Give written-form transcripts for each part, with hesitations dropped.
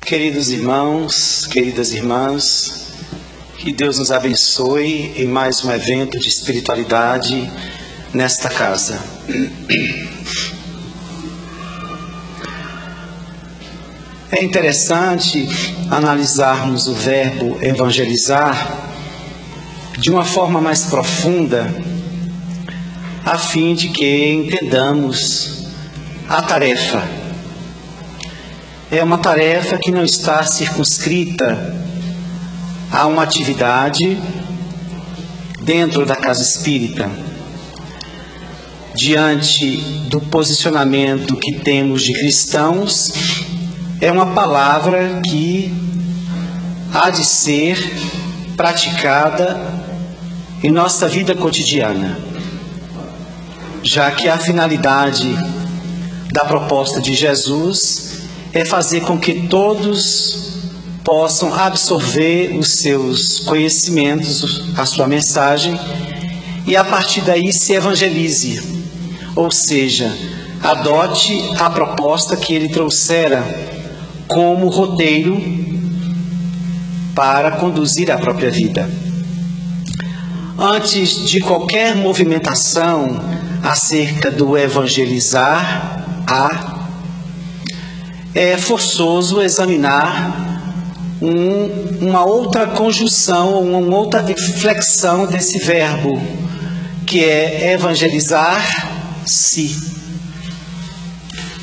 Queridos irmãos, queridas irmãs, que Deus nos abençoe em mais um evento de espiritualidade nesta casa. É interessante analisarmos o verbo evangelizar de uma forma mais profunda, a fim de que entendamos a tarefa. É uma tarefa que não está circunscrita a uma atividade dentro da casa espírita. Diante do posicionamento que temos de cristãos, é uma palavra que há de ser praticada em nossa vida cotidiana, já que a finalidade da proposta de Jesus é fazer com que todos possam absorver os seus conhecimentos, a sua mensagem, e a partir daí se evangelize, ou seja, adote a proposta que ele trouxera como roteiro para conduzir a própria vida. Antes de qualquer movimentação acerca do evangelizar, é forçoso examinar uma outra conjunção, uma outra flexão desse verbo, que é evangelizar-se.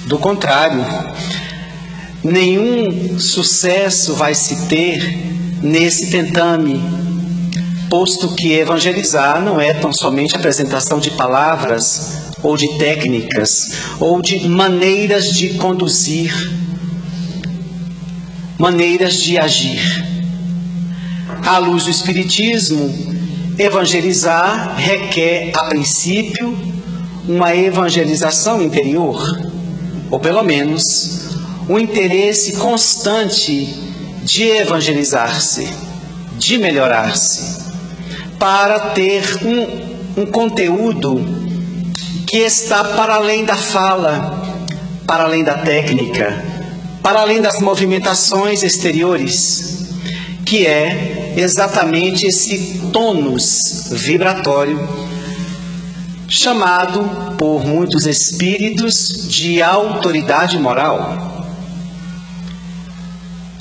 Do contrário, nenhum sucesso vai se ter nesse tentame, posto que evangelizar não é tão somente a apresentação de palavras, ou de técnicas, ou de maneiras de conduzir, maneiras de agir. À luz do Espiritismo, evangelizar requer, a princípio, uma evangelização interior, ou pelo menos, um interesse constante de evangelizar-se, de melhorar-se, para ter um conteúdo que está para além da fala, para além da técnica, para além das movimentações exteriores, que é exatamente esse tônus vibratório, chamado por muitos espíritos de autoridade moral.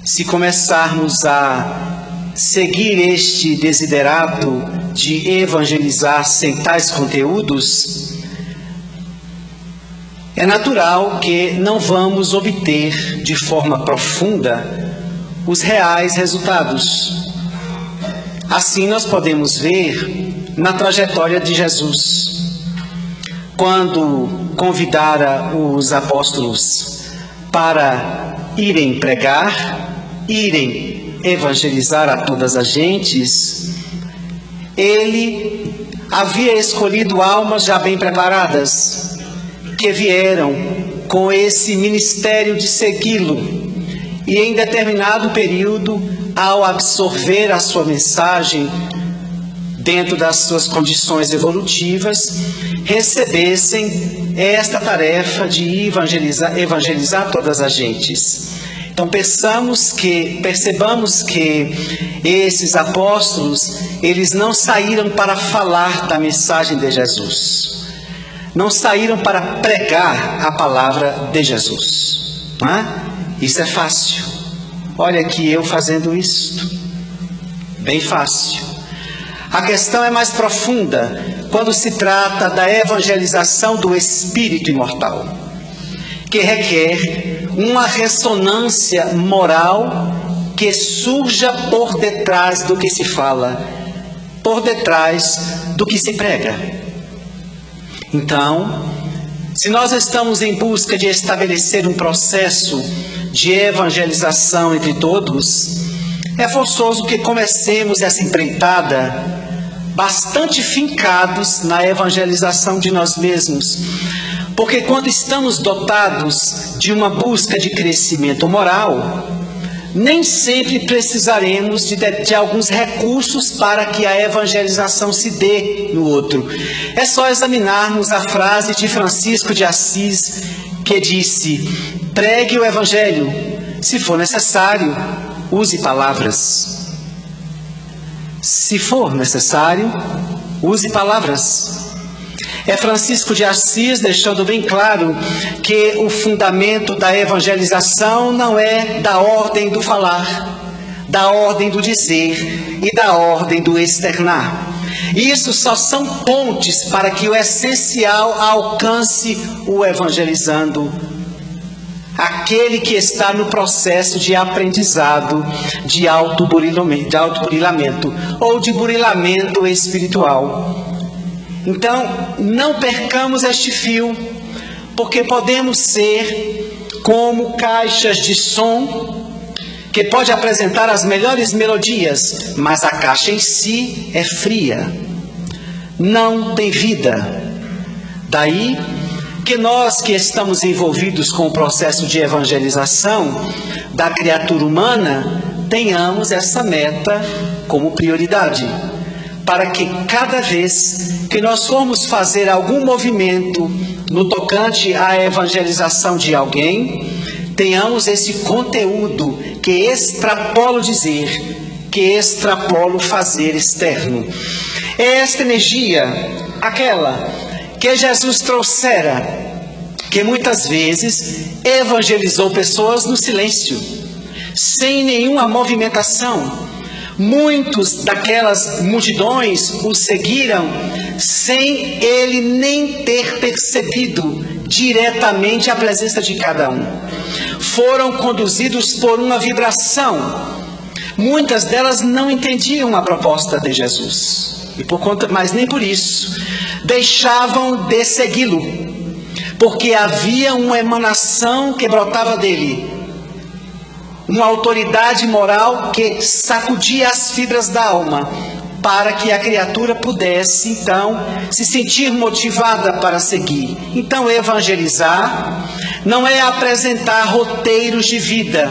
Se começarmos a seguir este desiderato de evangelizar sem tais conteúdos, é natural que não vamos obter de forma profunda os reais resultados. Assim nós podemos ver na trajetória de Jesus, quando convidara os apóstolos para irem pregar, irem evangelizar a todas as gentes, ele havia escolhido almas já bem preparadas, que vieram com esse ministério de segui-lo, e em determinado período, ao absorver a sua mensagem dentro das suas condições evolutivas, recebessem esta tarefa de evangelizar todas as gentes. Então percebamos que esses apóstolos, eles não saíram para falar da mensagem de Jesus, não saíram para pregar a palavra de Jesus. Não é? Isso é fácil. Olha aqui eu fazendo isto. Bem fácil. A questão é mais profunda quando se trata da evangelização do espírito imortal, que requer uma ressonância moral que surja por detrás do que se fala, por detrás do que se prega. Então, se nós estamos em busca de estabelecer um processo de evangelização entre todos, é forçoso que comecemos essa empreitada bastante fincados na evangelização de nós mesmos, porque quando estamos dotados de uma busca de crescimento moral, nem sempre precisaremos de alguns recursos para que a evangelização se dê no outro. É só examinarmos a frase de Francisco de Assis, que disse: pregue o evangelho, Se for necessário, use palavras. Se for necessário, use palavras. É Francisco de Assis deixando bem claro que o fundamento da evangelização não é da ordem do falar, da ordem do dizer e da ordem do externar. Isso só são pontes para que o essencial alcance o evangelizando, aquele que está no processo de aprendizado, de autoburilamento ou de burilamento espiritual. Então, não percamos este fio, porque podemos ser como caixas de som, que pode apresentar as melhores melodias, mas a caixa em si é fria, não tem vida. Daí que nós que estamos envolvidos com o processo de evangelização da criatura humana, tenhamos essa meta como prioridade, para que cada vez que nós formos fazer algum movimento no tocante à evangelização de alguém, tenhamos esse conteúdo que extrapola o dizer, que extrapola o fazer externo. É esta energia, aquela que Jesus trouxera, que muitas vezes evangelizou pessoas no silêncio, sem nenhuma movimentação. Muitos daquelas multidões o seguiram sem ele nem ter percebido diretamente a presença de cada um. Foram conduzidos por uma vibração. Muitas delas não entendiam a proposta de Jesus, mas nem por isso deixavam de segui-lo, porque havia uma emanação que brotava dele, uma autoridade moral que sacudia as fibras da alma, para que a criatura pudesse, então, se sentir motivada para seguir. Então, evangelizar não é apresentar roteiros de vida.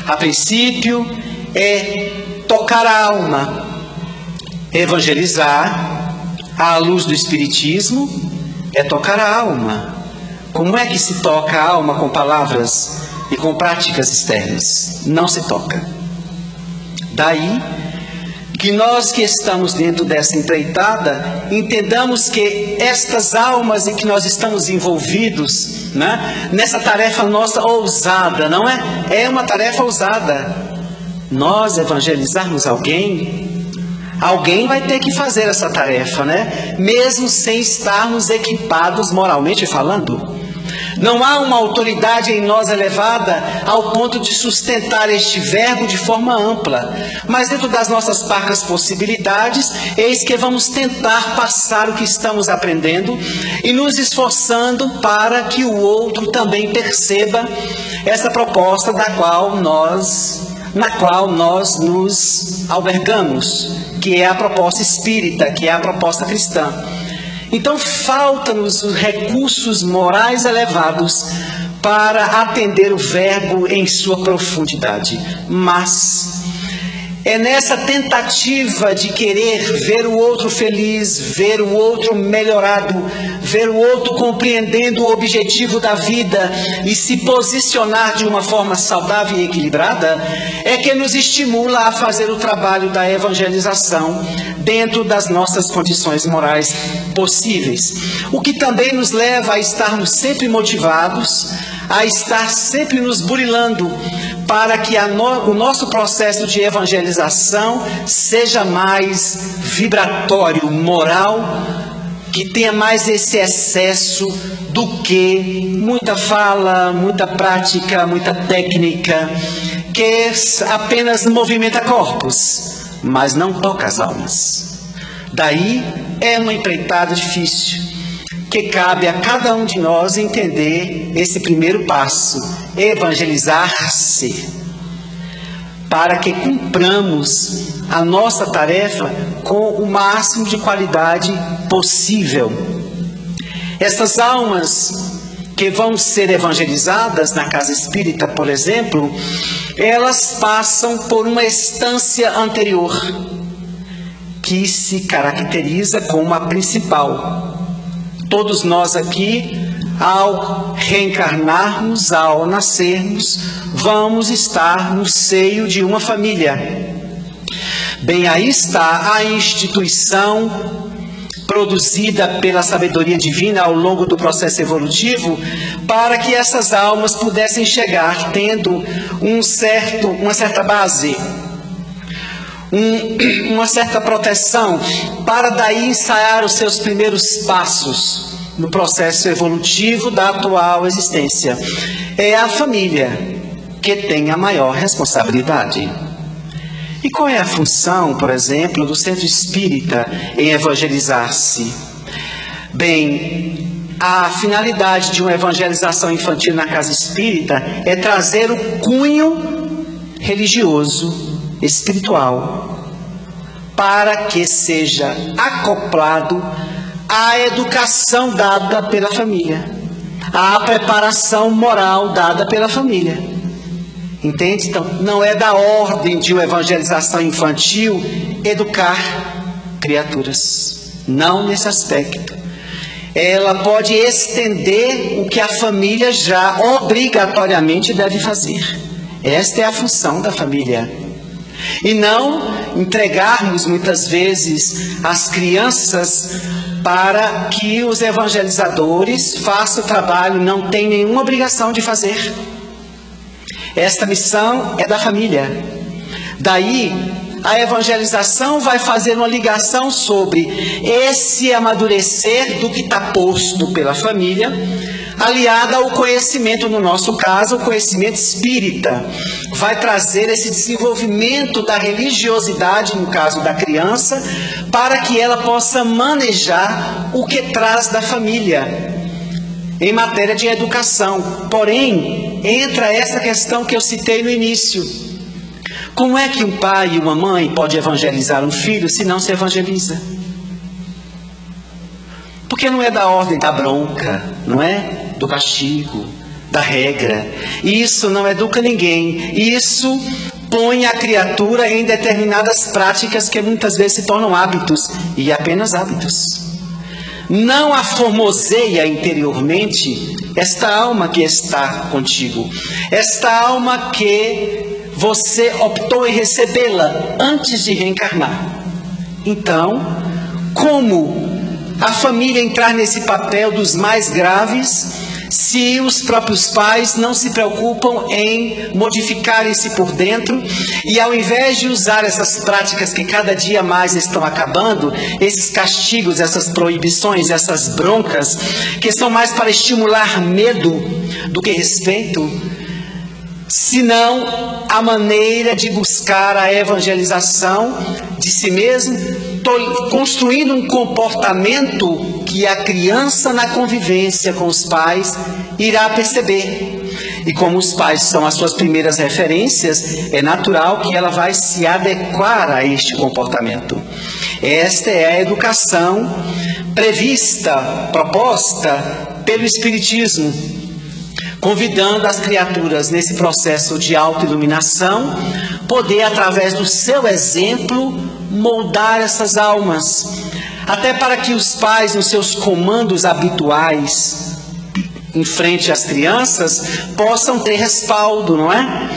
A princípio, é tocar a alma. Evangelizar, à luz do Espiritismo, é tocar a alma. Como é que se toca a alma com palavras e com práticas externas? Não se toca. Daí que nós que estamos dentro dessa empreitada, entendamos que estas almas em que nós estamos envolvidos, né, nessa tarefa nossa ousada, não é? É uma tarefa ousada. Nós evangelizarmos alguém vai ter que fazer essa tarefa, né? Mesmo sem estarmos equipados moralmente falando. Não há uma autoridade em nós elevada ao ponto de sustentar este verbo de forma ampla. Mas dentro das nossas parcas possibilidades, eis que vamos tentar passar o que estamos aprendendo e nos esforçando para que o outro também perceba essa proposta na qual nós nos albergamos, que é a proposta espírita, que é a proposta cristã. Então, falta-nos os recursos morais elevados para atender o verbo em sua profundidade. Mas é nessa tentativa de querer ver o outro feliz, ver o outro melhorado, ver o outro compreendendo o objetivo da vida e se posicionar de uma forma saudável e equilibrada, é que nos estimula a fazer o trabalho da evangelização dentro das nossas condições morais possíveis. O que também nos leva a estarmos sempre motivados, a estar sempre nos burilando, para que o nosso processo de evangelização seja mais vibratório, moral, que tenha mais esse excesso do que muita fala, muita prática, muita técnica, que apenas movimenta corpos, mas não toca as almas. Daí é uma empreitada difícil, que cabe a cada um de nós entender esse primeiro passo, evangelizar-se, para que cumpramos a nossa tarefa com o máximo de qualidade possível. Essas almas que vão ser evangelizadas na casa espírita, por exemplo, elas passam por uma estância anterior, que se caracteriza como a principal. Todos nós aqui, ao reencarnarmos, ao nascermos, vamos estar no seio de uma família. Bem, aí está a instituição produzida pela sabedoria divina ao longo do processo evolutivo, para que essas almas pudessem chegar tendo uma certa base, uma certa proteção, para daí ensaiar os seus primeiros passos no processo evolutivo da atual existência. É a família que tem a maior responsabilidade. E qual é a função, por exemplo, do centro espírita em evangelizar-se? Bem, a finalidade de uma evangelização infantil na casa espírita é trazer o cunho religioso, espiritual, para que seja acoplado à educação dada pela família, à preparação moral dada pela família. Entende? Então, não é da ordem de uma evangelização infantil educar criaturas. Não nesse aspecto. Ela pode estender o que a família já obrigatoriamente deve fazer. Esta é a função da família. E não entregarmos muitas vezes as crianças para que os evangelizadores façam o trabalho, não tem nenhuma obrigação de fazer. Esta missão é da família. Daí, a evangelização vai fazer uma ligação sobre esse amadurecer do que está posto pela família, aliada ao conhecimento, no nosso caso, o conhecimento espírita. Vai trazer esse desenvolvimento da religiosidade, no caso da criança, para que ela possa manejar o que traz da família em matéria de educação. Porém, entra essa questão que eu citei no início. Como é que um pai e uma mãe pode evangelizar um filho se não se evangeliza? Porque não é da ordem da bronca, não é? Do castigo, da regra. Isso não educa ninguém. Isso põe a criatura em determinadas práticas que muitas vezes se tornam hábitos, e apenas hábitos. Não a formoseia interiormente esta alma que está contigo, esta alma que você optou em recebê-la antes de reencarnar. Então, como a família entrar nesse papel dos mais graves, se os próprios pais não se preocupam em modificarem-se por dentro e, ao invés de usar essas práticas que cada dia mais estão acabando, esses castigos, essas proibições, essas broncas, que são mais para estimular medo do que respeito, senão a maneira de buscar a evangelização de si mesmo, construindo um comportamento que a criança, na convivência com os pais, irá perceber. E como os pais são as suas primeiras referências, é natural que ela vai se adequar a este comportamento. Esta é a educação prevista, proposta pelo Espiritismo, convidando as criaturas nesse processo de autoiluminação, poder, através do seu exemplo, moldar essas almas, até para que os pais, nos seus comandos habituais, em frente às crianças, possam ter respaldo, não é?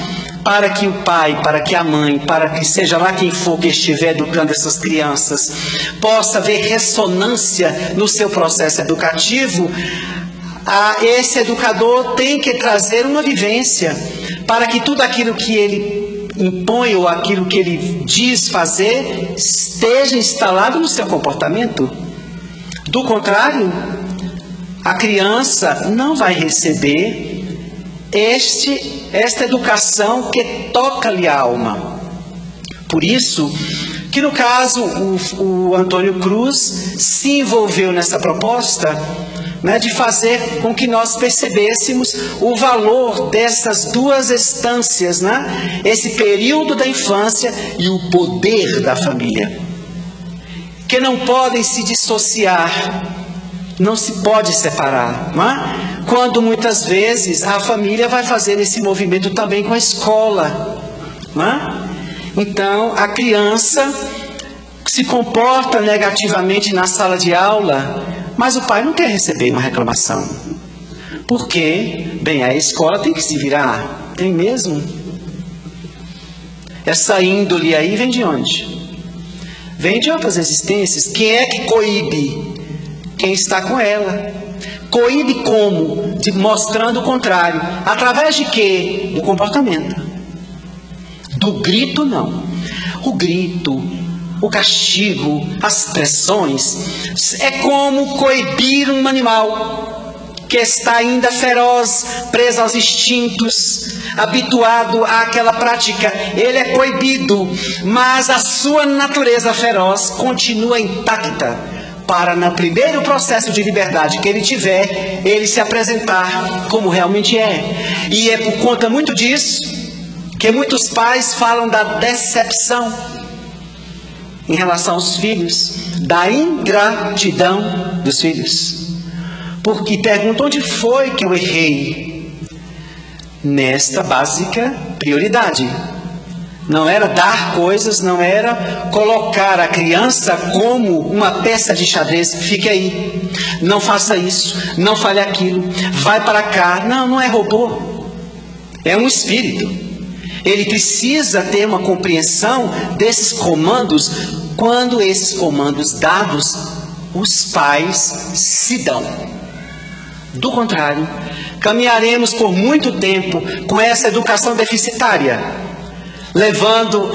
Para que o pai, para que a mãe, para que seja lá quem for que estiver educando essas crianças, possa ver ressonância no seu processo educativo. Esse educador tem que trazer uma vivência, para que tudo aquilo que ele impõe ou aquilo que ele diz fazer esteja instalado no seu comportamento. Do contrário, a criança não vai receber esta educação que toca-lhe a alma. Por isso que, no caso, o Antônio Cruz se envolveu nessa proposta, né, de fazer com que nós percebêssemos o valor dessas duas instâncias, né? Esse período da infância e o poder da família, que não podem se dissociar, não se pode separar, não é? Quando muitas vezes a família vai fazer esse movimento também com a escola, não é? Então a criança se comporta negativamente na sala de aula, mas o pai não quer receber uma reclamação. Porque, bem, a escola tem que se virar. Tem mesmo. Essa índole aí vem de onde? Vem de outras existências. Quem é que coíbe? Quem está com ela. Coíbe como? Mostrando o contrário. Através de quê? Do comportamento. Do grito, não. O grito, o castigo, as pressões, é como coibir um animal que está ainda feroz, preso aos instintos, habituado àquela prática. Ele é coibido, mas a sua natureza feroz continua intacta para, no primeiro processo de liberdade que ele tiver, ele se apresentar como realmente é. E é por conta muito disso que muitos pais falam da decepção em relação aos filhos, da ingratidão dos filhos. Porque perguntam: onde foi que eu errei? Nesta básica prioridade. Não era dar coisas, não era colocar a criança como uma peça de xadrez. Fique aí, não faça isso, não fale aquilo, vai para cá. Não, não é robô, é um espírito. Ele precisa ter uma compreensão desses comandos. Quando esses comandos dados, os pais se dão. Do contrário, caminharemos por muito tempo com essa educação deficitária, levando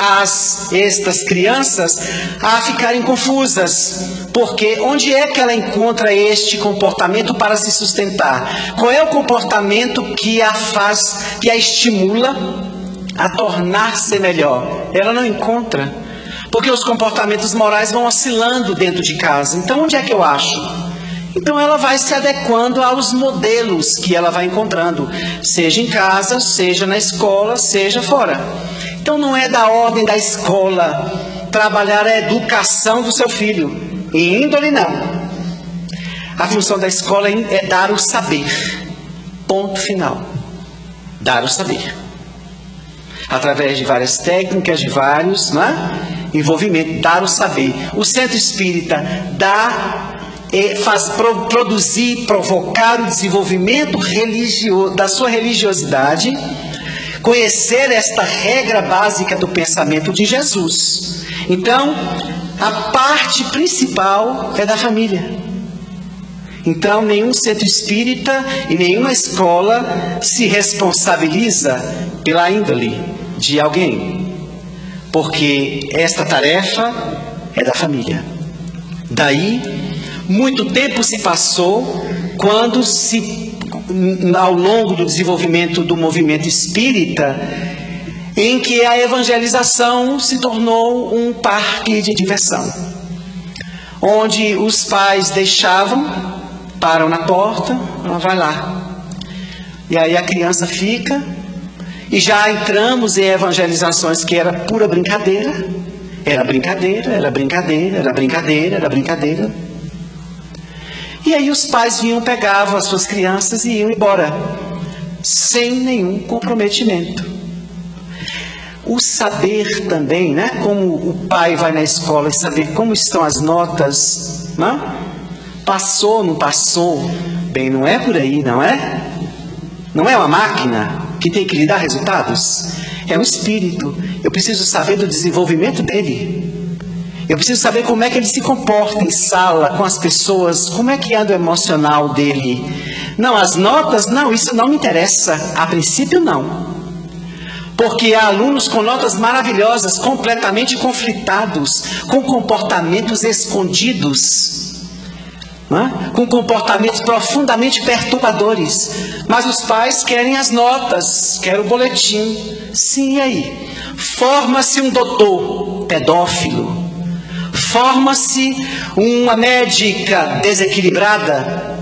estas crianças a ficarem confusas, porque onde é que ela encontra este comportamento para se sustentar? Qual é o comportamento que a faz, que a estimula a tornar-se melhor? Ela não encontra, porque os comportamentos morais vão oscilando dentro de casa. Então onde é que eu acho? Então ela vai se adequando aos modelos que ela vai encontrando, seja em casa, seja na escola, seja fora. Então não é da ordem da escola trabalhar a educação do seu filho, e índole não. A função da escola é dar o saber, ponto final. Dar o saber. Através de várias técnicas, de vários envolvimentos, dar o saber. O centro espírita faz produzir, provocar o desenvolvimento da sua religiosidade, conhecer esta regra básica do pensamento de Jesus. Então, a parte principal é da família. Então, nenhum centro espírita e nenhuma escola se responsabiliza pela índole de alguém, porque esta tarefa é da família. Daí, muito tempo se passou quando ao longo do desenvolvimento do movimento espírita, em que a evangelização se tornou um parque de diversão, onde os pais param na porta, ela vai lá, e aí a criança fica, e já entramos em evangelizações que era pura brincadeira, era brincadeira, era brincadeira, era brincadeira, era brincadeira. E aí os pais pegavam as suas crianças e iam embora, sem nenhum comprometimento. O saber também, como o pai vai na escola e saber como estão as notas, passou, não passou, bem, não é por aí, não é? Não é uma máquina que tem que lhe dar resultados, é um espírito. Eu preciso saber do desenvolvimento dele. Eu preciso saber como é que ele se comporta em sala, com as pessoas, como é que anda o emocional dele. Não, as notas, não, isso não me interessa. A princípio, não. Porque há alunos com notas maravilhosas, completamente conflitados, com comportamentos escondidos, com comportamentos profundamente perturbadores. Mas os pais querem as notas, querem o boletim. Sim, e aí? Forma-se um doutor pedófilo. Forma-se uma médica desequilibrada.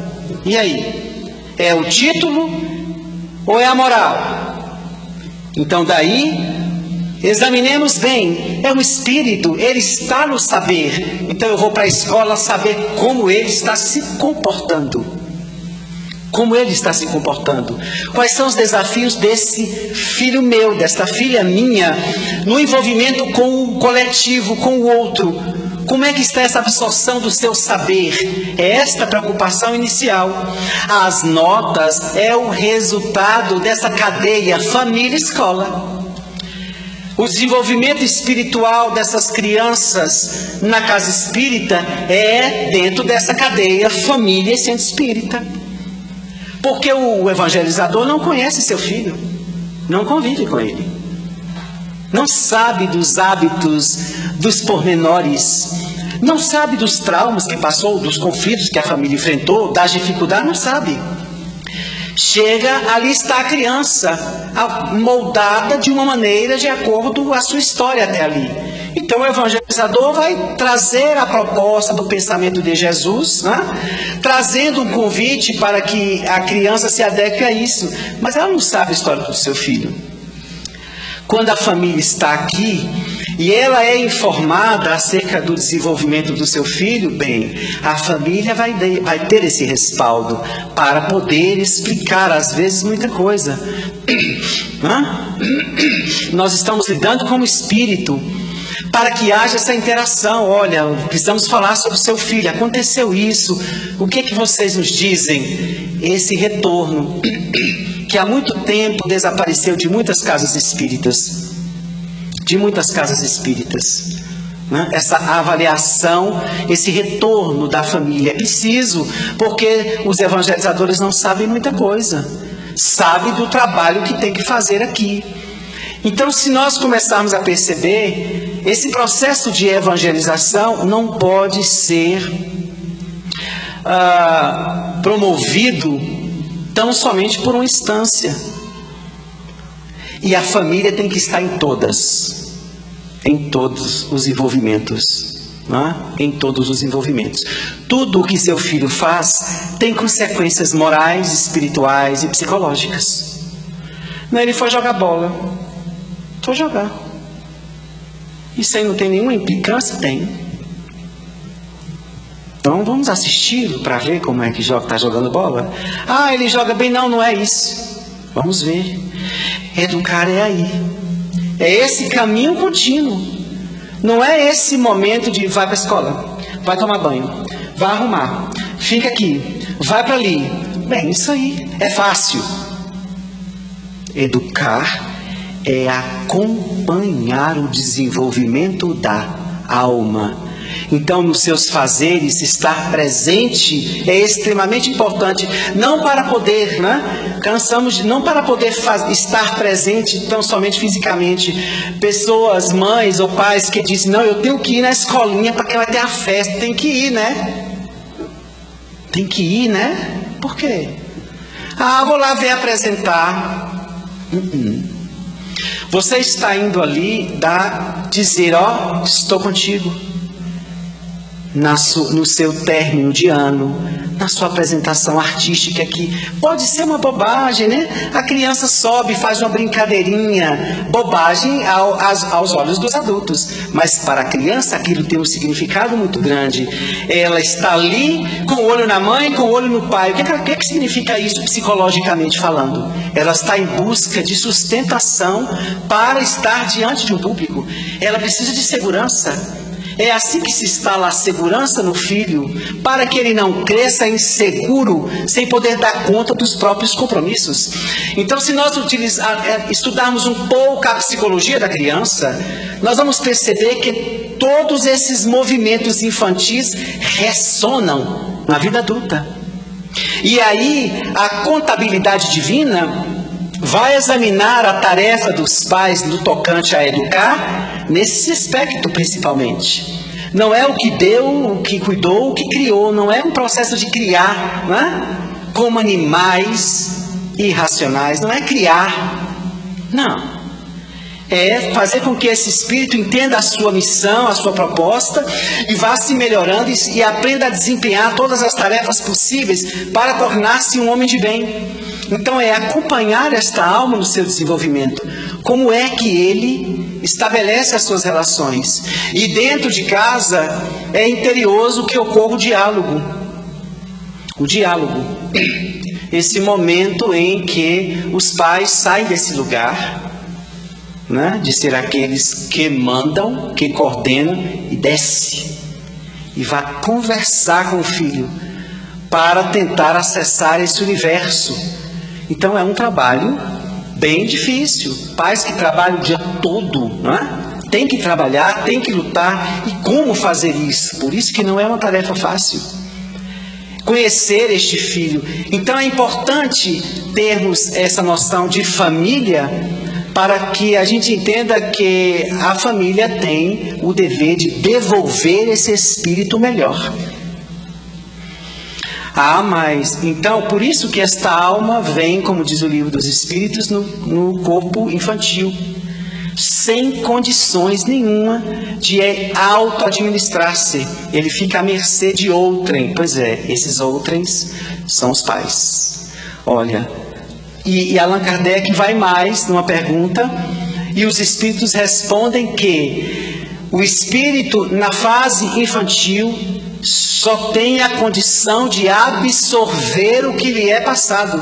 E aí? É o título ou é a moral? Então daí, examinemos bem. É um espírito, ele está no saber. Então eu vou para a escola saber como ele está se comportando. Como ele está se comportando? Quais são os desafios desse filho meu, desta filha minha, no envolvimento com o coletivo, com o outro? Como é que está essa absorção do seu saber? É esta a preocupação inicial. As notas é o resultado dessa cadeia família-escola. O desenvolvimento espiritual dessas crianças na casa espírita é dentro dessa cadeia família e centro espírita. Porque o evangelizador não conhece seu filho, não convive com ele, não sabe dos hábitos, dos pormenores, não sabe dos traumas que passou, dos conflitos que a família enfrentou, das dificuldades, não sabe. Chega, ali está a criança, moldada de uma maneira de acordo com a sua história até ali. Então o evangelizador vai trazer a proposta do pensamento de Jesus, né? Trazendo um convite para que a criança se adeque a isso. Mas ela não sabe a história do seu filho. Quando a família está aqui e ela é informada acerca do desenvolvimento do seu filho, bem, a família vai ter esse respaldo para poder explicar, às vezes, muita coisa. Nós estamos lidando com o espírito para que haja essa interação. Olha, precisamos falar sobre o seu filho, aconteceu isso, o que é que vocês nos dizem? Esse retorno que há muito tempo desapareceu de muitas casas espíritas, né? Essa avaliação, esse retorno da família é preciso, porque os evangelizadores não sabem muita coisa, sabem do trabalho que tem que fazer aqui. Então, se nós começarmos a perceber, esse processo de evangelização não pode ser promovido tão somente por uma instância. E a família tem que estar em todos os envolvimentos. Né? Em todos os envolvimentos. Tudo o que seu filho faz tem consequências morais, espirituais e psicológicas. Não, ele foi jogar bola. Foi jogar. Isso aí não tem nenhuma implicância? Tem. Então vamos assisti-lo para ver como é que está jogando bola. Ah, ele joga bem. Não, não é isso. Vamos ver. Educar é aí. É esse caminho contínuo. Não é esse momento de vai para a escola, vai tomar banho, vai arrumar, fica aqui, vai para ali. Bem, isso aí é fácil. Educar é acompanhar o desenvolvimento da alma. Então, nos seus fazeres, estar presente é extremamente importante. Não para poder, não para poder estar presente tão somente fisicamente. Pessoas, mães ou pais que dizem, não, eu tenho que ir na escolinha porque vai ter a festa. Tem que ir, né? Tem que ir, né? Por quê? Ah, vou lá ver apresentar. Você está indo ali dizer, ó, estou contigo. No seu término de ano, na sua apresentação artística, que pode ser uma bobagem, né? A criança sobe, faz uma brincadeirinha, bobagem aos olhos dos adultos, mas para a criança aquilo tem um significado muito grande. Ela está ali com o olho na mãe, com o olho no pai. O que significa isso psicologicamente falando? Ela está em busca de sustentação para estar diante de um público. Ela precisa de segurança. É assim que se instala a segurança no filho, para que ele não cresça inseguro, sem poder dar conta dos próprios compromissos. Então, se nós estudarmos um pouco a psicologia da criança, nós vamos perceber que todos esses movimentos infantis ressonam na vida adulta. E aí, a contabilidade divina vai examinar a tarefa dos pais no tocante a educar, nesse aspecto principalmente. Não é o que deu, o que cuidou, o que criou. Não é um processo de criar, como animais irracionais. Não é criar. Não. É fazer com que esse espírito entenda a sua missão, a sua proposta, e vá se melhorando e aprenda a desempenhar todas as tarefas possíveis para tornar-se um homem de bem. Então é acompanhar esta alma no seu desenvolvimento. Como é que ele estabelece as suas relações? E dentro de casa é imperioso que ocorra o diálogo. O diálogo. esse momento em que os pais saem desse lugar, né, de ser aqueles que mandam, que coordenam, e desce e vai conversar com o filho para tentar acessar esse universo. Então é um trabalho bem difícil. Pais que trabalham o dia todo, né? Tem que trabalhar, tem que lutar. E como fazer isso? Por isso que não é uma tarefa fácil. Conhecer este filho. Então é importante termos essa noção de família, para que a gente entenda que a família tem o dever de devolver esse espírito melhor. Mas, então, por isso que esta alma vem, como diz o livro dos Espíritos, no corpo infantil, sem condições nenhuma de auto-administrar-se. Ele fica à mercê de outrem. Pois é, esses outrens são os pais. Olha, e Allan Kardec vai mais numa pergunta, e os Espíritos respondem que o espírito, na fase infantil, só tem a condição de absorver o que lhe é passado.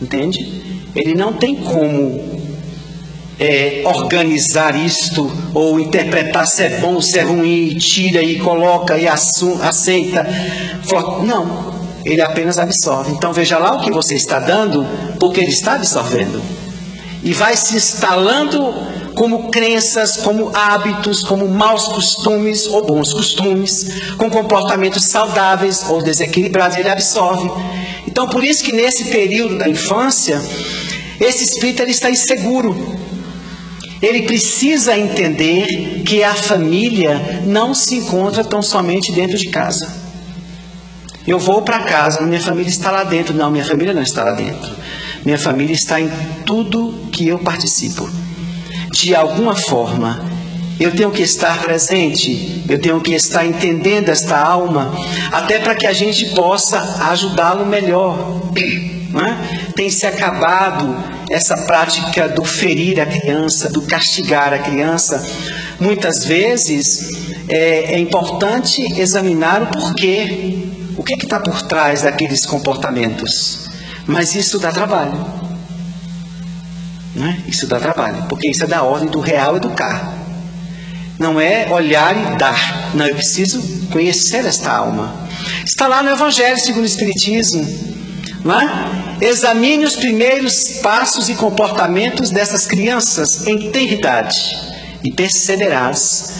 Entende? Ele não tem como organizar isto, ou interpretar se é bom, se é ruim, tira e coloca e aceita. Não, ele apenas absorve. Então veja lá o que você está dando, porque ele está absorvendo. E vai se instalando como crenças, como hábitos, como maus costumes ou bons costumes, com comportamentos saudáveis ou desequilibrados, ele absorve. Então por isso que nesse período da infância, esse espírito ele está inseguro. Ele precisa entender que a família não se encontra tão somente dentro de casa. Eu vou para casa, minha família está lá dentro. Não, minha família não está lá dentro. Minha família está em tudo que eu participo. De alguma forma, eu tenho que estar presente, eu tenho que estar entendendo esta alma, até para que a gente possa ajudá-lo melhor. Né? Tem se acabado essa prática do ferir a criança, do castigar a criança. Muitas vezes é importante examinar o porquê. O que está por trás daqueles comportamentos? Mas isso dá trabalho. Né? Isso dá trabalho, porque isso é da ordem do real educar. Não é olhar e dar. Não, eu preciso conhecer esta alma. Está lá no Evangelho segundo o Espiritismo. Né? Examine os primeiros passos e comportamentos dessas crianças em tenridade e perceberás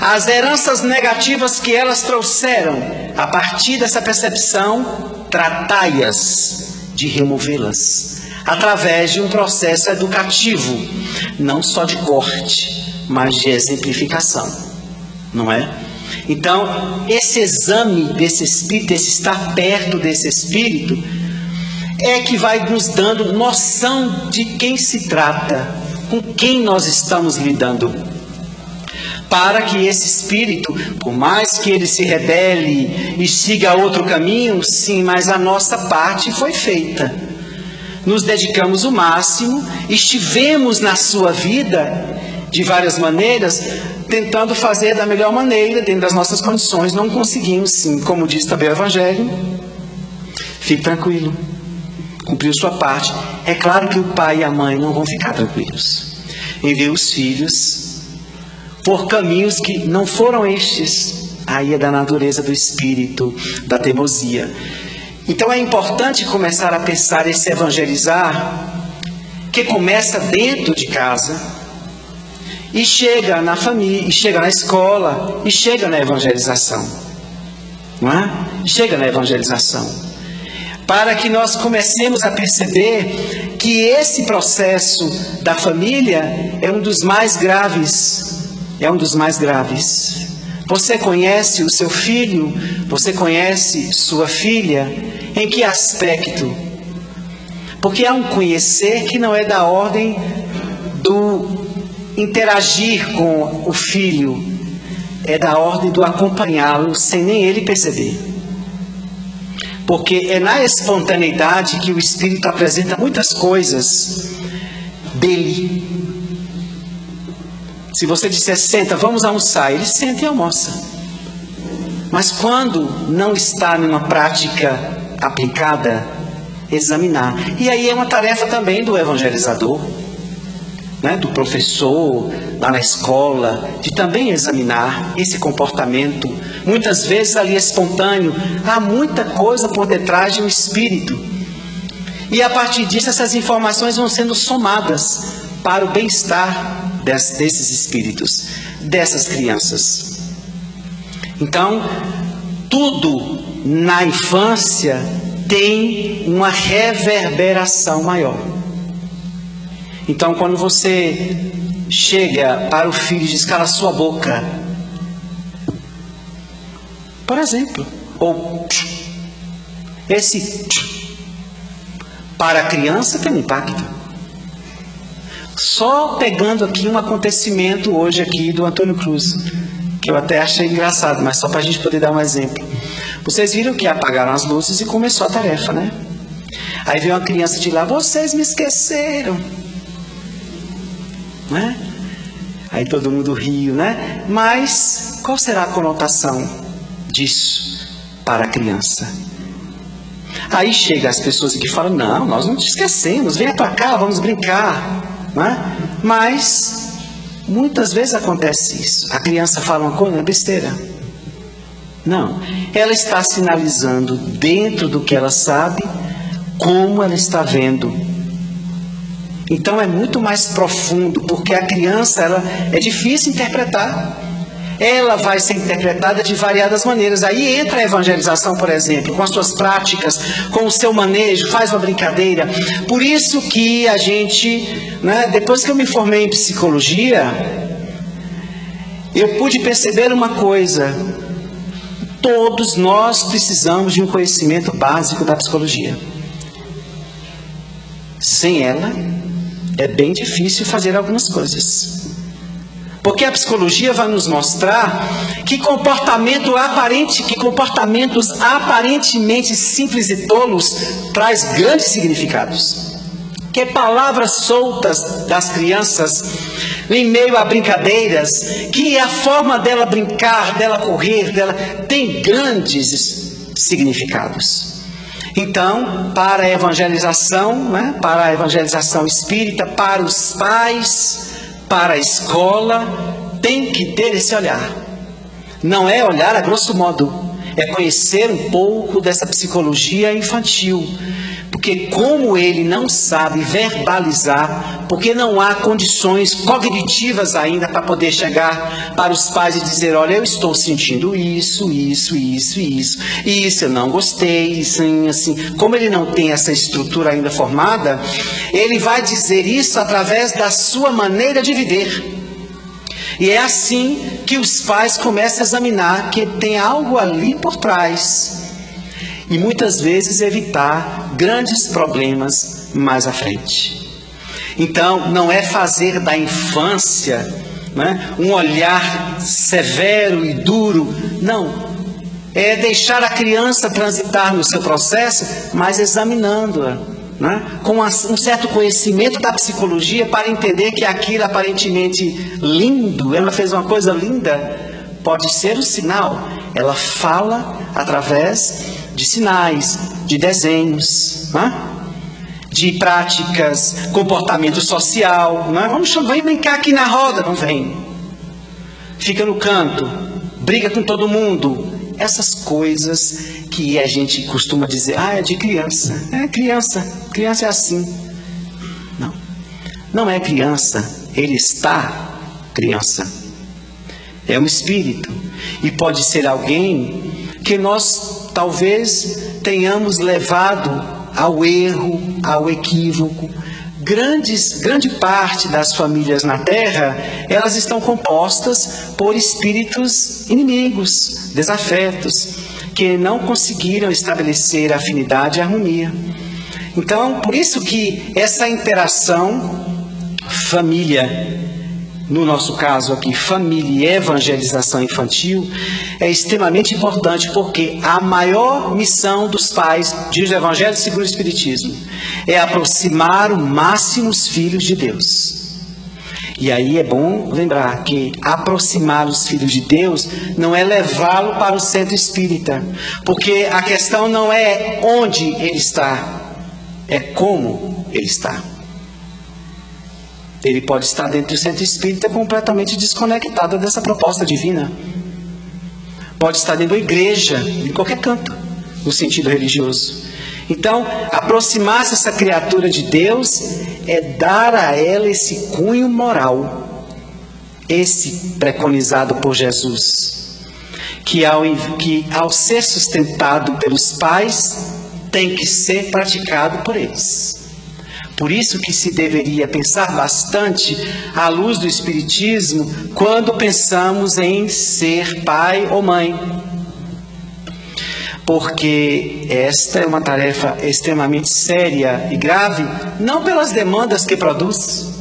as heranças negativas que elas trouxeram. A partir dessa percepção, tratai-as de removê-las através de um processo educativo, não só de corte, mas de exemplificação, não é? Então, esse exame desse espírito, esse estar perto desse espírito, é que vai nos dando noção de quem se trata, com quem nós estamos lidando. Para que esse espírito, por mais que ele se rebele e siga outro caminho, sim, mas a nossa parte foi feita. Nos dedicamos o máximo, estivemos na sua vida de várias maneiras, tentando fazer da melhor maneira, dentro das nossas condições. Não conseguimos, sim, como diz também o Evangelho. Fique tranquilo, cumpriu sua parte. É claro que o pai e a mãe não vão ficar tranquilos em ver os filhos por caminhos que não foram estes. Aí é da natureza do espírito, da teimosia. Então é importante começar a pensar esse evangelizar, que começa dentro de casa, e chega na família, e chega na escola, e chega na evangelização. Não é? Chega na evangelização. Para que nós comecemos a perceber que esse processo da família é um dos mais graves. É um dos mais graves. Você conhece o seu filho? Você conhece sua filha? Em que aspecto? Porque há um conhecer que não é da ordem do interagir com o filho. É da ordem do acompanhá-lo sem nem ele perceber. Porque é na espontaneidade que o Espírito apresenta muitas coisas dele. Se você disser, senta, vamos almoçar, ele senta e almoça. Mas quando não está numa prática aplicada, examinar. E aí é uma tarefa também do evangelizador, né, do professor, lá na escola, de também examinar esse comportamento. Muitas vezes ali espontâneo, há muita coisa por detrás de um espírito. E a partir disso, essas informações vão sendo somadas para o bem-estar desses espíritos, dessas crianças. Então, tudo na infância tem uma reverberação maior. Então, quando você chega para o filho e diz, cala sua boca, por exemplo, ou esse para a criança tem um impacto. Só pegando aqui um acontecimento hoje aqui do Antônio Cruz, que eu até achei engraçado, mas só para a gente poder dar um exemplo. Vocês viram que apagaram as luzes e começou a tarefa, né? Aí veio uma criança de lá, vocês me esqueceram. Né? Aí todo mundo riu, né? Mas qual será a conotação disso para a criança? Aí chega as pessoas que falam, não, nós não te esquecemos, venha para cá, vamos brincar, né? Mas muitas vezes acontece isso. A criança fala uma coisa, é besteira. Não, ela está sinalizando dentro do que ela sabe, como ela está vendo. Então é muito mais profundo, porque a criança é difícil interpretar. Ela vai ser interpretada de variadas maneiras. Aí entra a evangelização, por exemplo, com as suas práticas, com o seu manejo, faz uma brincadeira. Por isso que a gente, né, depois que eu me formei em psicologia, eu pude perceber uma coisa. Todos nós precisamos de um conhecimento básico da psicologia. Sem ela, é bem difícil fazer algumas coisas. Porque a psicologia vai nos mostrar que comportamentos aparentemente simples e tolos traz grandes significados. Que palavras soltas das crianças em meio a brincadeiras, que a forma dela brincar, dela correr, dela tem grandes significados. Então, para a evangelização, né, para a evangelização espírita, para os pais, para a escola, tem que ter esse olhar. Não é olhar a grosso modo, é conhecer um pouco dessa psicologia infantil. Porque como ele não sabe verbalizar, porque não há condições cognitivas ainda para poder chegar para os pais e dizer, olha, eu estou sentindo isso, eu não gostei, assim. Como ele não tem essa estrutura ainda formada, ele vai dizer isso através da sua maneira de viver. E é assim que os pais começam a examinar que tem algo ali por trás. E muitas vezes evitar grandes problemas mais à frente. Então, não é fazer da infância, né, um olhar severo e duro, não. É deixar a criança transitar no seu processo, mas examinando-a, né, com um certo conhecimento da psicologia para entender que aquilo aparentemente lindo, ela fez uma coisa linda, pode ser um sinal. Ela fala através de sinais, de desenhos, né? De práticas, comportamento social. Né? Vem brincar aqui na roda, não vem. Fica no canto, briga com todo mundo. Essas coisas que a gente costuma dizer, é de criança. É criança é assim. Não, não é criança, ele está criança. É um espírito. E pode ser alguém que nós talvez tenhamos levado ao erro, ao equívoco. Grande parte das famílias na Terra, elas estão compostas por espíritos inimigos, desafetos, que não conseguiram estabelecer afinidade e harmonia. Então, por isso que essa interação família, no nosso caso aqui, família e evangelização infantil, é extremamente importante, porque a maior missão dos pais, diz o Evangelho segundo o Espiritismo, é aproximar o máximo os filhos de Deus. E aí é bom lembrar que aproximar os filhos de Deus não é levá-lo para o centro espírita, porque a questão não é onde ele está, é como ele está. Ele pode estar dentro do centro espírita completamente desconectado dessa proposta divina. Pode estar dentro da igreja, em qualquer canto, no sentido religioso. Então, aproximar-se dessa criatura de Deus é dar a ela esse cunho moral, esse preconizado por Jesus, que ao ser sustentado pelos pais, tem que ser praticado por eles. Por isso que se deveria pensar bastante à luz do Espiritismo quando pensamos em ser pai ou mãe. Porque esta é uma tarefa extremamente séria e grave, não pelas demandas que produz,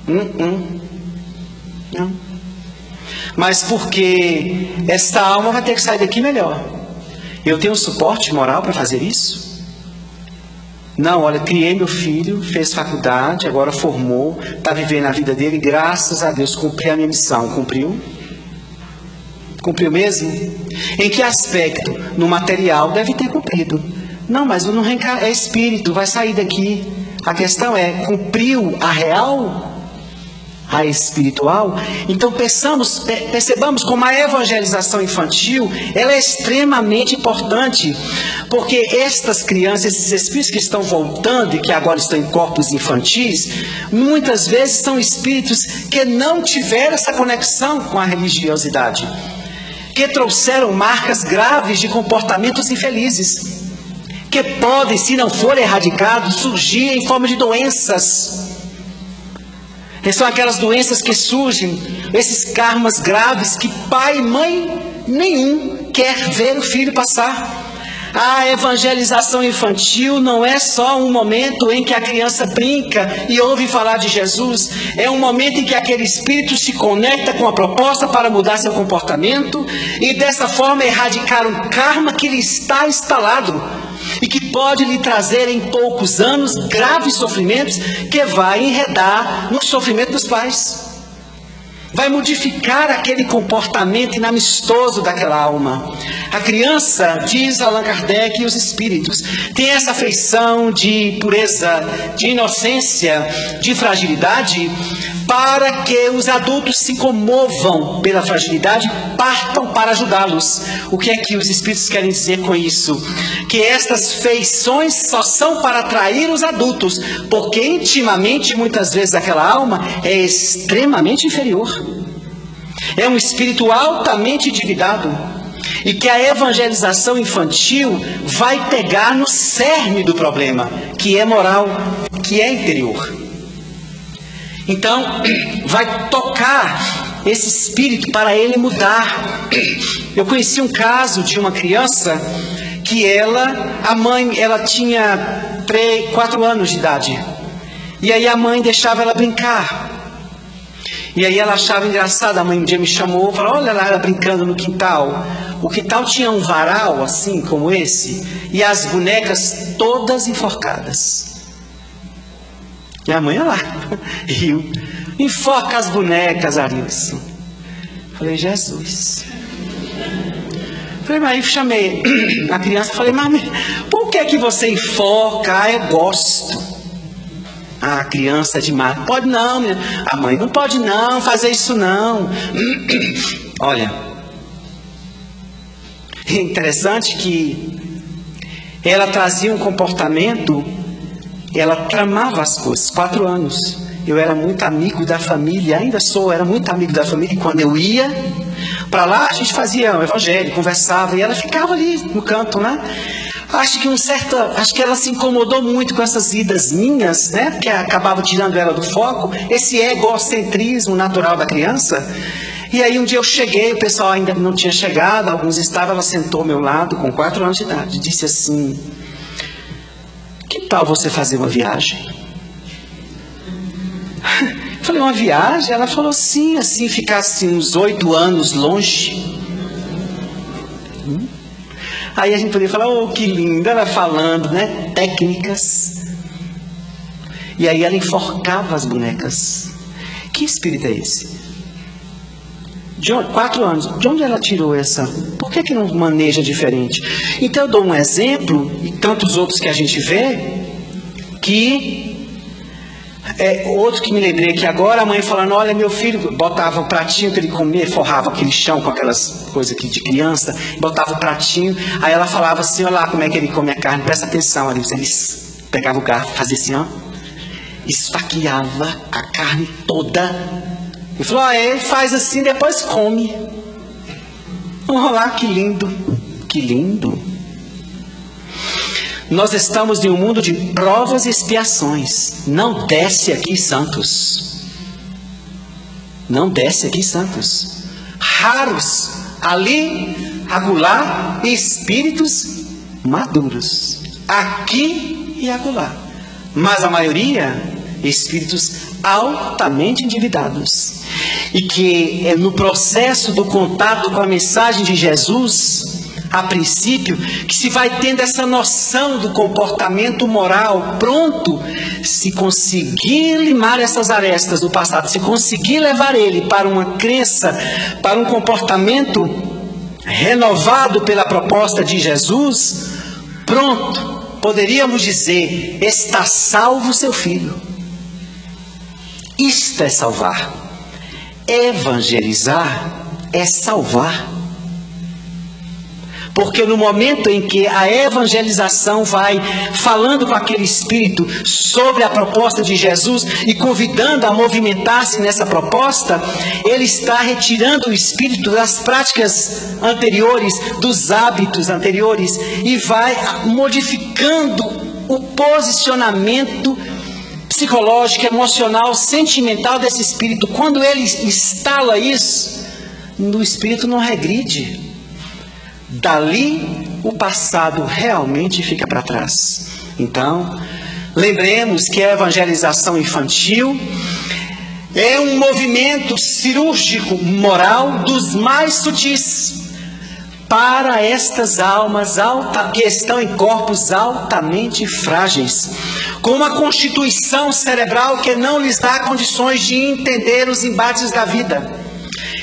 não. Mas porque esta alma vai ter que sair daqui melhor. Eu tenho suporte moral para fazer isso? Não, olha, criei meu filho, fez faculdade, agora formou, está vivendo a vida dele, graças a Deus, cumpri a minha missão. Cumpriu? Cumpriu mesmo? Em que aspecto? No material deve ter cumprido. Não, mas não é espírito, vai sair daqui. A questão é, cumpriu a real? A espiritual? Então percebamos como a evangelização infantil, ela é extremamente importante, porque estas crianças, esses espíritos que estão voltando e que agora estão em corpos infantis, muitas vezes são espíritos que não tiveram essa conexão com a religiosidade, que trouxeram marcas graves de comportamentos infelizes, que podem, se não forem erradicados, surgir em forma de doenças. São aquelas doenças que surgem, esses karmas graves que pai e mãe nenhum quer ver o filho passar. A evangelização infantil não é só um momento em que a criança brinca e ouve falar de Jesus. É um momento em que aquele espírito se conecta com a proposta para mudar seu comportamento e dessa forma erradicar um karma que lhe está instalado e que pode lhe trazer em poucos anos graves sofrimentos que vai enredar no sofrimento dos pais. Vai modificar aquele comportamento inamistoso daquela alma. A criança, diz Allan Kardec e os espíritos, tem essa feição de pureza, de inocência, de fragilidade, para que os adultos se comovam pela fragilidade, partam para ajudá-los. O que é que os espíritos querem dizer com isso? Que estas feições só são para atrair os adultos, porque intimamente, muitas vezes, aquela alma é extremamente inferior. É um espírito altamente endividado. E que a evangelização infantil vai pegar no cerne do problema, que é moral, que é interior. Então, vai tocar esse espírito para ele mudar. Eu conheci um caso de uma criança que a mãe tinha 4 anos de idade. E aí a mãe deixava ela brincar. E aí ela achava engraçado, a mãe um dia me chamou e falou, olha lá, ela brincando no quintal. O quintal tinha um varal assim como esse, e as bonecas todas enforcadas. E a mãe, olha lá, riu. Enforca as bonecas, Arilson. Falei, Jesus. Falei, mas aí chamei a criança, falei, mas por que você enforca? Ah, eu gosto. A criança é demais. Pode não, minha. A mãe não pode não fazer isso não. Olha, é interessante que ela trazia um comportamento, ela tramava as coisas. 4 anos. Eu era muito amigo da família, ainda sou, era muito amigo da família. E quando eu ia para lá, a gente fazia o evangelho, conversava, e ela ficava ali no canto, né? Acho que ela se incomodou muito com essas idas minhas, né? Que acabava tirando ela do foco, esse egocentrismo natural da criança. E aí um dia eu cheguei, o pessoal ainda não tinha chegado, alguns estavam, ela sentou ao meu lado com 4 anos de idade, disse assim, que tal você fazer uma viagem? Eu falei, uma viagem? Ela falou, sim, assim, ficar assim, uns 8 anos longe. Aí a gente poderia falar, oh, que linda, ela falando, né? Técnicas. E aí ela enforcava as bonecas. Que espírito é esse? 4 anos. De onde ela tirou essa? Por que não maneja diferente? Então eu dou um exemplo, e tantos outros que a gente vê, que outro que me lembrei que agora, a mãe falando, olha, meu filho, botava o pratinho que ele comia, forrava aquele chão com aquelas coisas aqui de criança, botava o pratinho, aí ela falava assim, olha lá como é que ele come a carne, presta atenção, ali, eles pegavam o garfo, fazia assim, ó, esfaqueava a carne toda, e falou, ele faz assim, depois come. Vamos lá, que lindo, que lindo. Nós estamos em um mundo de provas e expiações. Não desce aqui, santos. Não desce aqui, santos. Raros, ali, acolá, espíritos maduros. Aqui e acolá. Mas a maioria, espíritos altamente endividados. E que no processo do contato com a mensagem de Jesus, a princípio, que se vai tendo essa noção do comportamento moral pronto, se conseguir limar essas arestas do passado, se conseguir levar ele para uma crença, para um comportamento renovado pela proposta de Jesus, pronto, poderíamos dizer, está salvo seu filho. Isto é salvar. Evangelizar é salvar. Porque no momento em que a evangelização vai falando com aquele espírito sobre a proposta de Jesus e convidando a movimentar-se nessa proposta, ele está retirando o espírito das práticas anteriores, dos hábitos anteriores, e vai modificando o posicionamento psicológico, emocional, sentimental desse espírito. Quando ele instala isso, o espírito não regride. Dali, o passado realmente fica para trás. Então, lembremos que a evangelização infantil é um movimento cirúrgico moral dos mais sutis para estas almas que estão em corpos altamente frágeis, com uma constituição cerebral que não lhes dá condições de entender os embates da vida,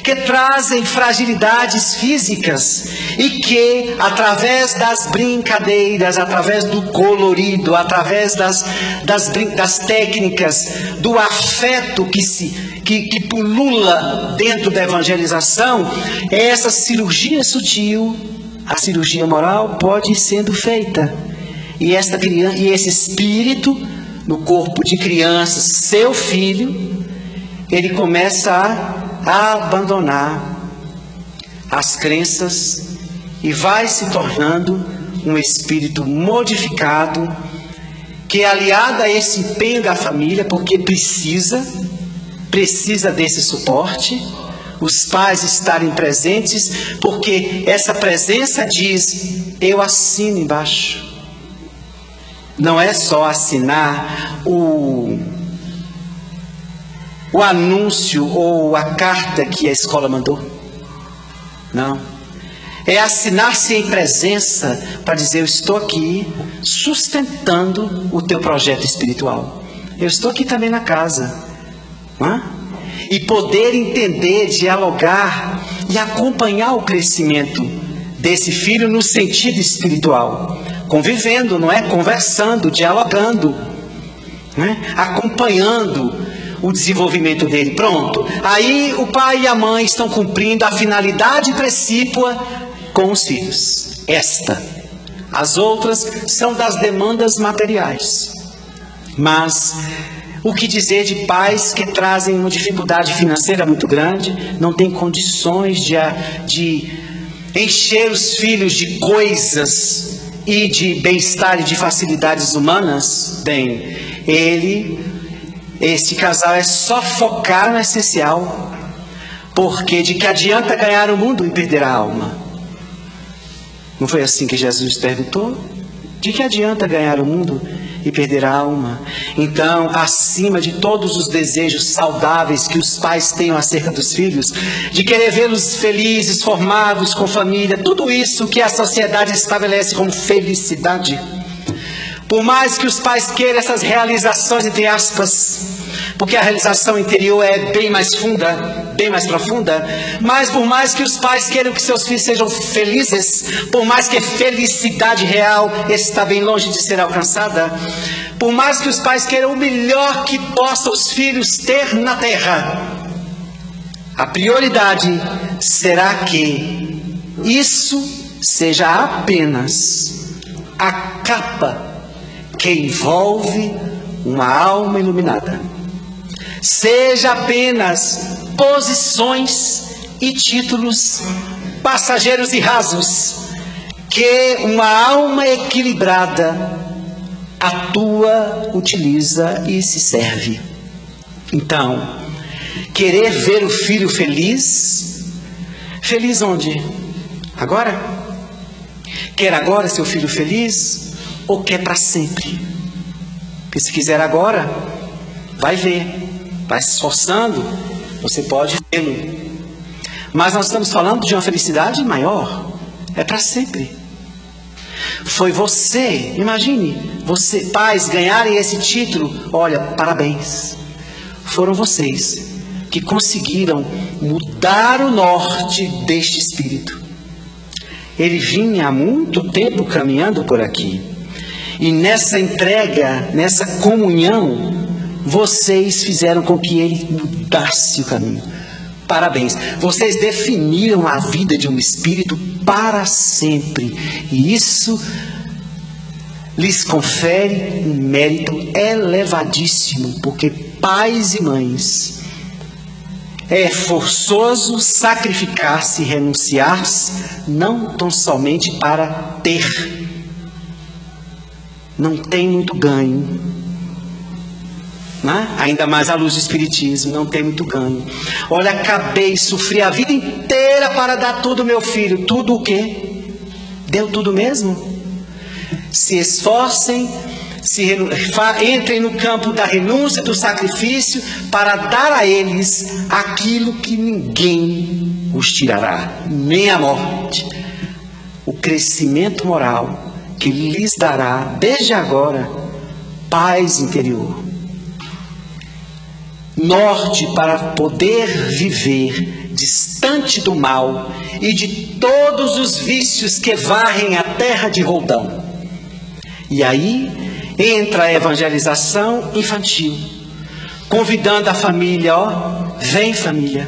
que trazem fragilidades físicas e que, através das brincadeiras, através do colorido, através das técnicas, do afeto que pulula dentro da evangelização, essa cirurgia sutil, a cirurgia moral, pode ir sendo feita. E esse espírito, no corpo de criança, seu filho, ele começa a abandonar as crenças e vai se tornando um espírito modificado, que é aliado a esse empenho da família, porque precisa desse suporte, os pais estarem presentes, porque essa presença diz, eu assino embaixo. Não é só assinar o anúncio ou a carta que a escola mandou. Não. É assinar-se em presença para dizer, eu estou aqui sustentando o teu projeto espiritual. Eu estou aqui também na casa. Não é? E poder entender, dialogar e acompanhar o crescimento desse filho no sentido espiritual. Convivendo, não é? Conversando, dialogando, não é? Acompanhando o desenvolvimento dele. Pronto. Aí o pai e a mãe estão cumprindo a finalidade precípua com os filhos. As outras são das demandas materiais. Mas o que dizer de pais que trazem uma dificuldade financeira muito grande, não têm condições de encher os filhos de coisas e de bem-estar e de facilidades humanas? Bem, este casal é só focar no essencial, porque de que adianta ganhar o mundo e perder a alma? Não foi assim que Jesus perguntou? De que adianta ganhar o mundo e perder a alma? Então, acima de todos os desejos saudáveis que os pais tenham acerca dos filhos, de querer vê-los felizes, formados, com família, tudo isso que a sociedade estabelece como felicidade, por mais que os pais queiram essas realizações, entre aspas, porque a realização interior é bem mais funda, bem mais profunda. Mas por mais que os pais queiram que seus filhos sejam felizes, por mais que a felicidade real está bem longe de ser alcançada, por mais que os pais queiram o melhor que possam os filhos ter na terra, a prioridade será que isso seja apenas a capa que envolve uma alma iluminada. Seja apenas posições e títulos passageiros e rasos que uma alma equilibrada atua, utiliza e se serve. Então, querer ver o filho feliz, feliz onde? Agora? Quer agora seu filho feliz ou quer para sempre? Porque se quiser agora, vai ver, vai se esforçando, você pode vê-lo. Mas nós estamos falando de uma felicidade maior, é para sempre. Foi você, imagine, você, pais, ganharem esse título, olha, parabéns. Foram vocês que conseguiram mudar o norte deste espírito. Ele vinha há muito tempo caminhando por aqui. E nessa entrega, nessa comunhão, vocês fizeram com que ele mudasse o caminho. Parabéns. Vocês definiram a vida de um espírito para sempre. E isso lhes confere um mérito elevadíssimo, porque pais e mães, é forçoso sacrificar-se e renunciar-se, não tão somente para ter. Não tem muito ganho. Né? Ainda mais à luz do Espiritismo, não tem muito ganho. Olha, acabei de sofrer a vida inteira para dar tudo, meu filho. Tudo o quê? Deu tudo mesmo? Se esforcem, entrem no campo da renúncia, do sacrifício, para dar a eles aquilo que ninguém os tirará, nem a morte. O crescimento moral que lhes dará, desde agora, paz interior. Norte para poder viver distante do mal e de todos os vícios que varrem a terra de Roldão. E aí entra a evangelização infantil, convidando a família, ó, vem família,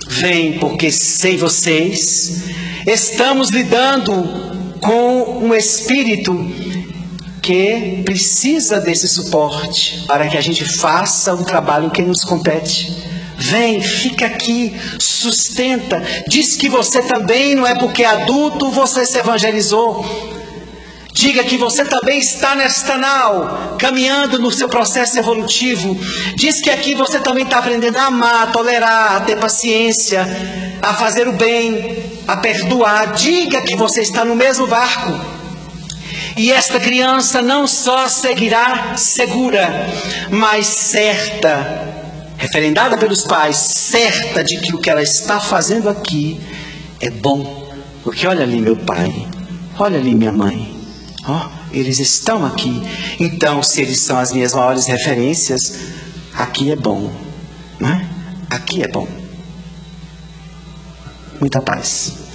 vem, porque sem vocês estamos lidando com um espírito que precisa desse suporte para que a gente faça o trabalho que nos compete. Vem, fica aqui, sustenta, diz que você também não é porque adulto você se evangelizou. Diga que você também está nesta nau, caminhando no seu processo evolutivo. Diz que aqui você também está aprendendo a amar, a tolerar, a ter paciência, a fazer o bem, a perdoar. Diga que você está no mesmo barco. E esta criança não só seguirá segura, mas certa, referendada pelos pais, certa de que o que ela está fazendo aqui é bom. Porque olha ali meu pai, olha ali minha mãe. Eles estão aqui. Então, se eles são as minhas maiores referências, aqui é bom, né? Aqui é bom. Muita paz.